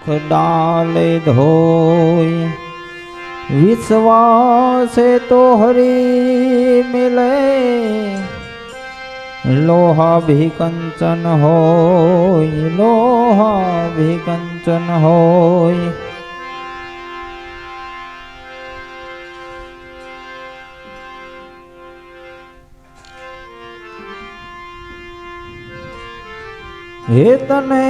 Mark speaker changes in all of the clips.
Speaker 1: दुख डाले धोई। विश्वास तो हरि मिले लोहा भी कंचन होय, लोहा भी कंचन होय। हे तने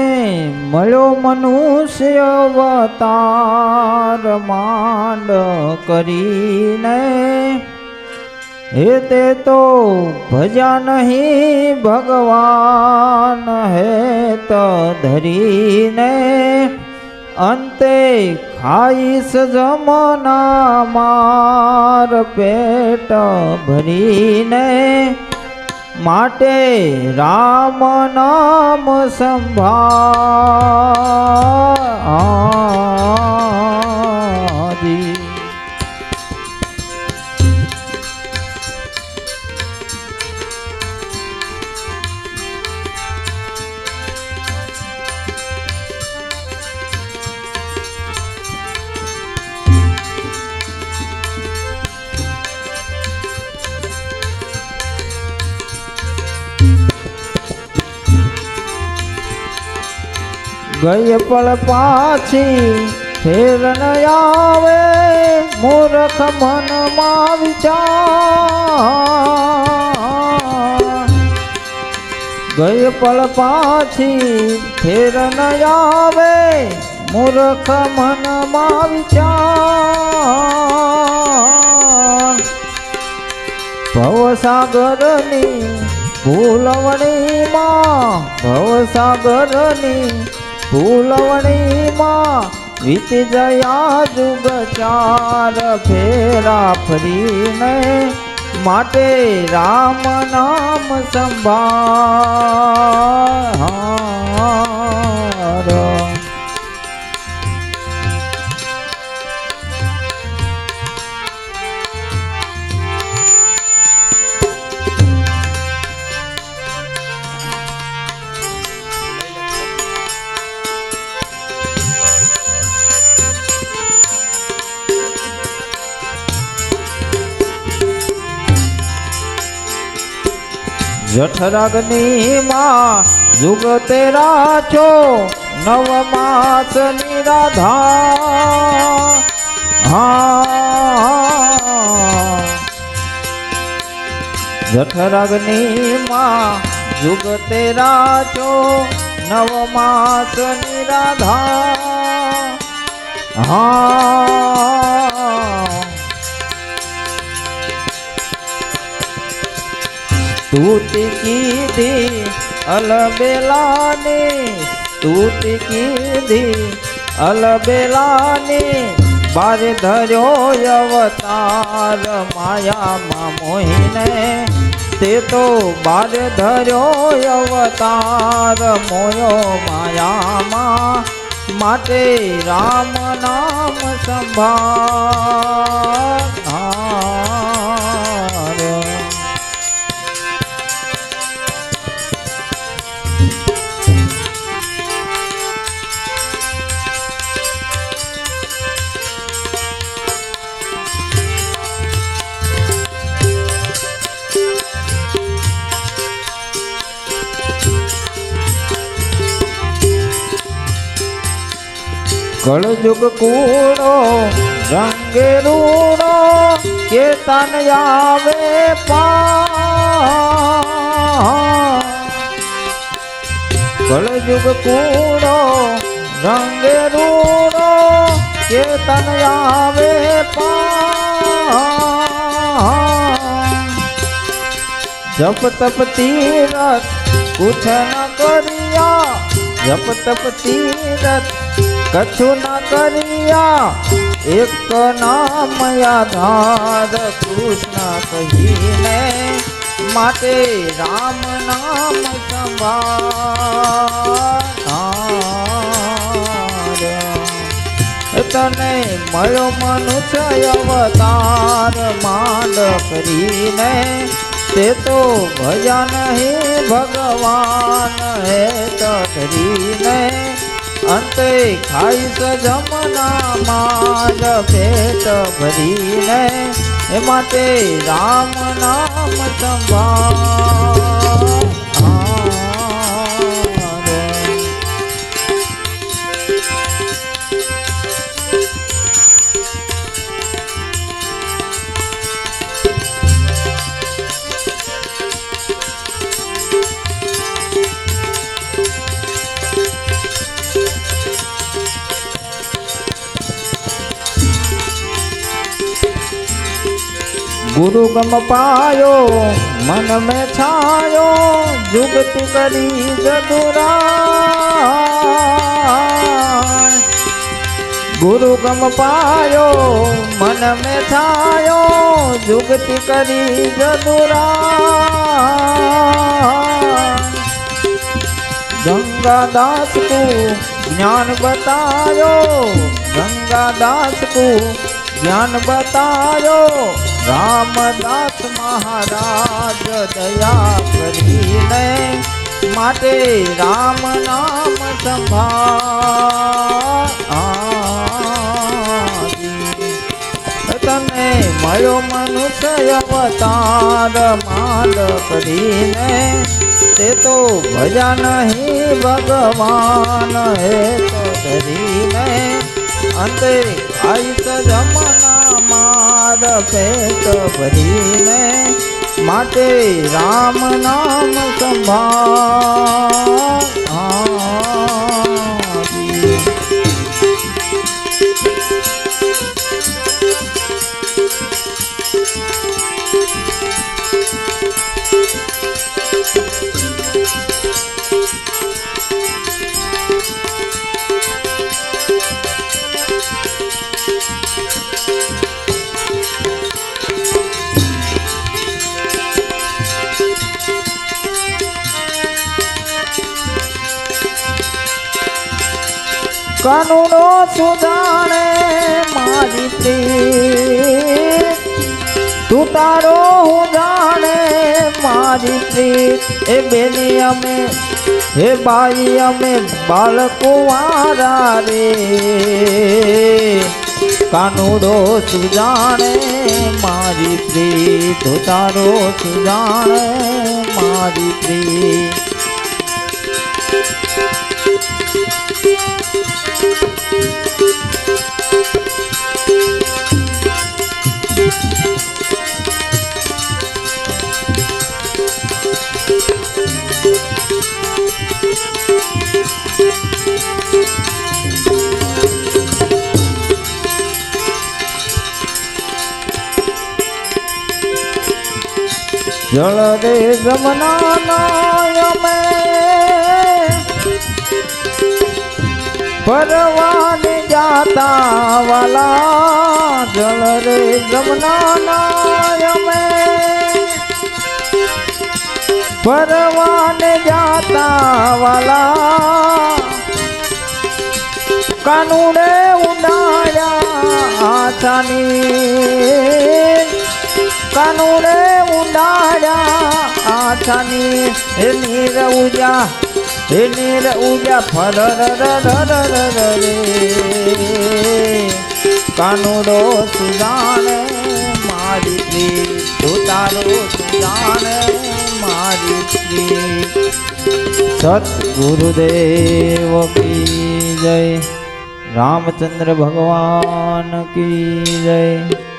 Speaker 1: मळ्यो मनुष्य अवतार मांड करीने, हे ते तो भजा नहीं भगवान है तो धरीने। अंते खाईस जमना मार पेट भरीने, माटे राम नाम संभाळी। गई पल पाछी फेर न आवे, मूर्ख मन मा विचार। गई पल पाछी फेर न आवे, मूर्ख मन मा विचार। भवसागरनी फूलवणी मां, भवसागरनी फूलवणी मां, वीत जया जुग चार फेरा फरीने। माटे राम नाम संभाळ। जठराग्नि मां जुग तेरा छो, नव मास निराधार। जठराग्नि मां जुग तेरा छो, नव मास निराधार। स्तुति कीधी अलबेलानी, स्तुति कीधी अलबेलानी, बारे धर्यो अवतार माया मा मोहिने। ते तो बारे धर्यो अवतार मोयो माया मा, माटे राम नाम संभाळ। कलयुग कूड़ो रंगे रूड़ो, के तन आवे पार। कलयुग कूड़ो रंगे रूड़ो, के तन आवे पार। जप तप तीरथ कुछ न करिया, जप तप तीरथ कछु न करिया। एक नाम आधार कृष्ण कहीने, माटे राम नाम संभाळ। तने मळ्यो मनुष्य अवतार मांड करीने, ते तो भजा नहीं भगवान है तो धरीने। અંતે ખાઈશ જમનામાં જ પેટ ભરીને એ માટે રામ નામ સંભાળ गुरु गम पायो मन में छायो जुगत करी जदुरा गुरु गम पायो मन में छायो जुगत करी जदुरा गंगा दास को ज्ञान बतायो गंगा दास को ज्ञान बतायो रामदास महाराज दया करीने माटे राम नाम संभाळ तने मयो मनुष्य अवतार माल करीने ते तो भजा नहीं भगवान है तो धरीने अंते आईस जमना मार पेट भरीने माटे राम नाम संभाळ कानूनो सुधाणे मारी प्रीत तू तारो हूँ जाने मारी प्रीत ए बेनी अमे हे बाई अमे बालकुवारा रे कानूनो सुजाणे मारी प्रीत तू तारो सुजाणे मारी प्रीत जल रे जमना नाय में परवाने जाता वाला जल रे जमना नाय में परवाने जाता वाला कानूने उड़ाया आसानी कानूने उड़ाया आसानी हे नीर उजा फर रे कानूरो सुजाने मारी प्रीत तो तारो सुजाने मारी प्रीत सतगुरुदेव की जय रामचंद्र भगवान की जय।